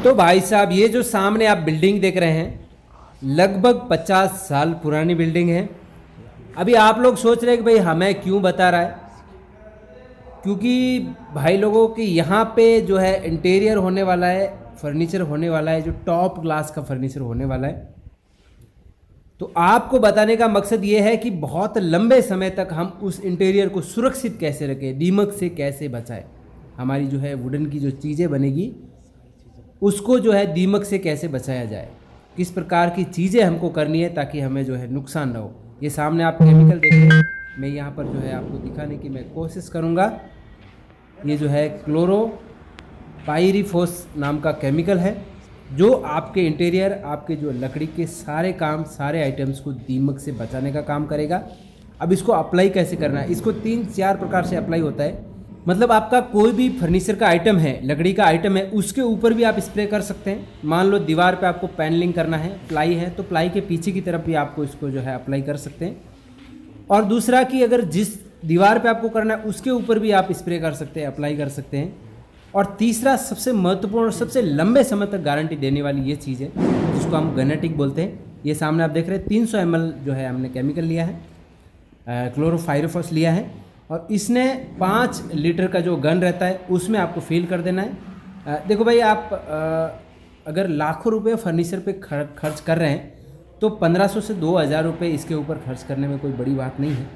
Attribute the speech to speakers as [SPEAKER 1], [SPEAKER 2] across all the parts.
[SPEAKER 1] तो भाई साहब ये जो सामने आप बिल्डिंग देख रहे हैं लगभग 50 साल पुरानी बिल्डिंग है। अभी आप लोग सोच रहे हैं कि भाई हमें क्यों बता रहा है, क्योंकि भाई लोगों की यहाँ पे जो है इंटीरियर होने वाला है, फर्नीचर होने वाला है, जो टॉप क्लास का फर्नीचर होने वाला है। तो आपको बताने का मकसद ये है कि बहुत लंबे समय तक हम उस इंटीरियर को सुरक्षित कैसे रखें, दीमक से कैसे बचाएं। हमारी जो है वुडन की जो चीज़ें बनेगी उसको जो है दीमक से कैसे बचाया जाए, किस प्रकार की चीज़ें हमको करनी है ताकि हमें जो है नुकसान ना हो। ये सामने आप केमिकल देख रहे हैं, मैं यहाँ पर जो है आपको दिखाने की मैं कोशिश करूँगा। ये जो है क्लोरोपाइरीफॉस नाम का केमिकल है जो आपके इंटीरियर, आपके जो लकड़ी के सारे काम, सारे आइटम्स को दीमक से बचाने का काम करेगा। अब इसको अप्लाई कैसे करना है, इसको 3-4 प्रकार से अप्लाई होता है। मतलब आपका कोई भी फर्नीचर का आइटम है, लकड़ी का आइटम है, उसके ऊपर भी आप स्प्रे कर सकते हैं। मान लो दीवार पे आपको पैनलिंग करना है, प्लाई है, तो प्लाई के पीछे की तरफ भी आपको इसको जो है अप्लाई कर सकते हैं। और दूसरा कि अगर जिस दीवार पे आपको करना है उसके ऊपर भी आप स्प्रे कर सकते हैं, अप्लाई कर सकते हैं। और तीसरा सबसे महत्वपूर्ण और सबसे लंबे समय तक गारंटी देने वाली ये चीज़ है जिसको हम गनेटिक बोलते हैं। ये सामने आप देख रहे हैं 300 ml जो है हमने केमिकल लिया है, क्लोरोपाइरीफॉस लिया है, और इसने 5 लीटर का जो गन रहता है उसमें आपको फिल कर देना है। देखो भाई, आप अगर लाखों रुपए फर्नीचर पे खर्च कर रहे हैं तो 1500 से 2000 रुपये इसके ऊपर खर्च करने में कोई बड़ी बात नहीं है,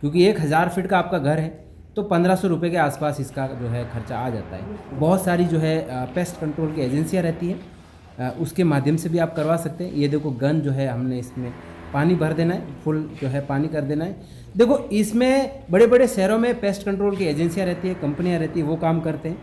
[SPEAKER 1] क्योंकि 1000 फीट का आपका घर है तो 1500 रुपये के आसपास इसका जो है खर्चा आ जाता है। बहुत सारी जो है पेस्ट कंट्रोल की एजेंसियाँ रहती हैं, उसके माध्यम से भी आप करवा सकते हैं। ये देखो गन जो है हमने इसमें पानी भर देना है, फुल जो है पानी कर देना है। देखो इसमें बड़े बड़े शहरों में पेस्ट कंट्रोल की एजेंसियाँ रहती है, कंपनियाँ रहती है, वो काम करते हैं।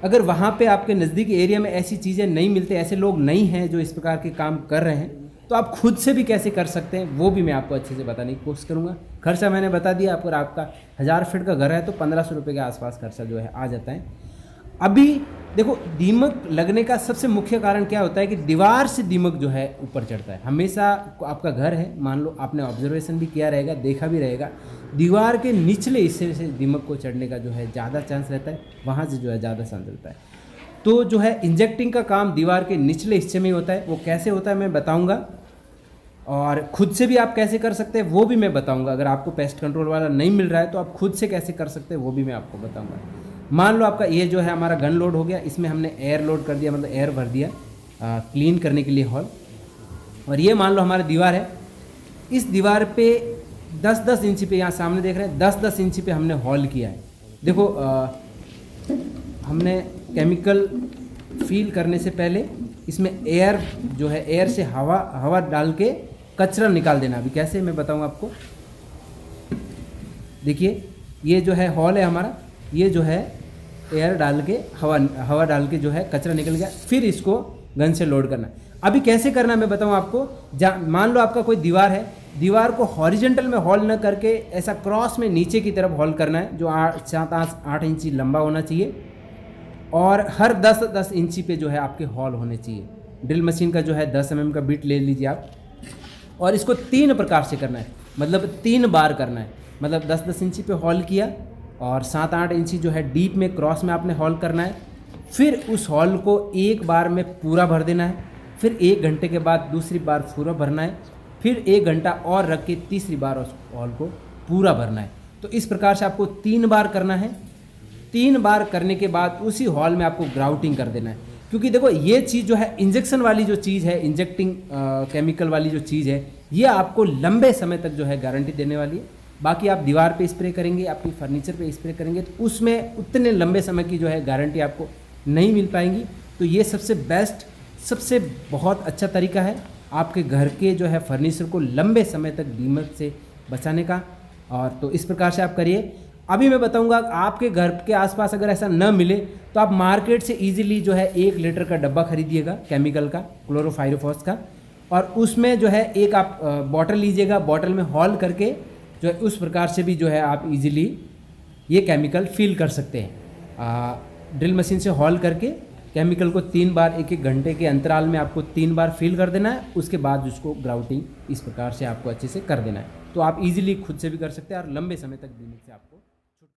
[SPEAKER 1] अगर वहाँ पे आपके नज़दीकी एरिया में ऐसी चीज़ें नहीं मिलती, ऐसे लोग नहीं हैं जो इस प्रकार के काम कर रहे हैं, तो आप खुद से भी कैसे कर सकते हैं वो भी मैं आपको अच्छे से बताने की कोशिश करूँगा। खर्चा मैंने बता दिया, अगर आपका 1000 फीट का घर है तो 1500 रुपये के आसपास खर्चा जो है आ जाता है। अभी देखो, दीमक लगने का सबसे मुख्य कारण क्या होता है कि दीवार से दीमक जो है ऊपर चढ़ता है। हमेशा आपका घर है, मान लो आपने ऑब्जर्वेशन भी किया रहेगा, देखा भी रहेगा, दीवार के निचले हिस्से से दीमक को चढ़ने का जो है ज़्यादा चांस रहता है, वहाँ से जो है ज़्यादा चांस रहता है। तो जो है इंजेक्टिंग का काम दीवार के निचले हिस्से में ही होता है। वो कैसे होता है मैं बताऊँगा, और खुद से भी आप कैसे कर सकते हैं वो भी मैं बताऊँगा। अगर आपको पेस्ट कंट्रोल वाला नहीं मिल रहा है तो आप खुद से कैसे कर सकते हैं वो भी मैं आपको बताऊँगा। मान लो आपका ये जो है हमारा गन लोड हो गया, इसमें हमने एयर लोड कर दिया, मतलब एयर भर दिया क्लीन करने के लिए हॉल। और ये मान लो हमारी दीवार है, इस दीवार पे 10-10 इंच पे, यहाँ सामने देख रहे हैं 10-10 इंच पे हमने हॉल किया है। देखो हमने केमिकल फील करने से पहले इसमें एयर जो है, एयर से हवा डाल के कचरा निकाल देना। अभी कैसे मैं बताऊँगा आपको। देखिए ये जो है हॉल है हमारा, ये जो है एयर डाल के हवा डाल के जो है कचरा निकल गया, फिर इसको गन से लोड करना। अभी कैसे करना है मैं बताऊँ आपको। मान लो आपका कोई दीवार है, दीवार को हॉरिजेंटल में हॉल न करके ऐसा क्रॉस में नीचे की तरफ हॉल करना है, जो 7-8 इंची लंबा होना चाहिए, और हर 10-10 इंची पे जो है आपके हॉल होने चाहिए। ड्रिल मशीन का जो है 10 mm का बिट ले लीजिए आप, और इसको 3 प्रकार से करना है, मतलब 3 बार करना है। मतलब 10-10 इंची पे हॉल किया और 7-8 इंची जो है डीप में क्रॉस में आपने हॉल करना है। फिर उस हॉल को एक बार में पूरा भर देना है, फिर 1 घंटे के बाद दूसरी बार पूरा भरना है, फिर 1 घंटा और रख के तीसरी बार उस हॉल को पूरा भरना है। तो इस प्रकार से आपको 3 बार करना है। 3 बार करने के बाद उसी हॉल में आपको ग्राउटिंग कर देना है, क्योंकि देखो ये चीज़ जो है इंजेक्शन वाली जो चीज़ है, इंजेक्टिंग केमिकल वाली जो चीज़ है, ये आपको लंबे समय तक जो है गारंटी देने वाली है। बाकी आप दीवार पे स्प्रे करेंगे, आपकी फर्नीचर पे स्प्रे करेंगे, तो उसमें उतने लंबे समय की जो है गारंटी आपको नहीं मिल पाएंगी। तो ये सबसे बेस्ट, सबसे बहुत अच्छा तरीका है आपके घर के जो है फर्नीचर को लंबे समय तक दीमक से बचाने का। और तो इस प्रकार से आप करिए। अभी मैं बताऊंगा, आपके घर के आसपास अगर ऐसा न मिले तो आप मार्केट से इजीली जो है 1 लीटर का डब्बा खरीदिएगा केमिकल का, क्लोरोपाइरीफॉस का, और उसमें जो है एक आप बॉटल लीजिएगा, बॉटल में हॉल करके जो है उस प्रकार से भी जो है आप इजीली ये केमिकल फिल कर सकते हैं। ड्रिल मशीन से हॉल करके केमिकल को 3 बार 1-1 घंटे के अंतराल में आपको 3 बार फिल कर देना है। उसके बाद उसको ग्राउटिंग इस प्रकार से आपको अच्छे से कर देना है। तो आप इजीली खुद से भी कर सकते हैं और लंबे समय तक दीमक से आपको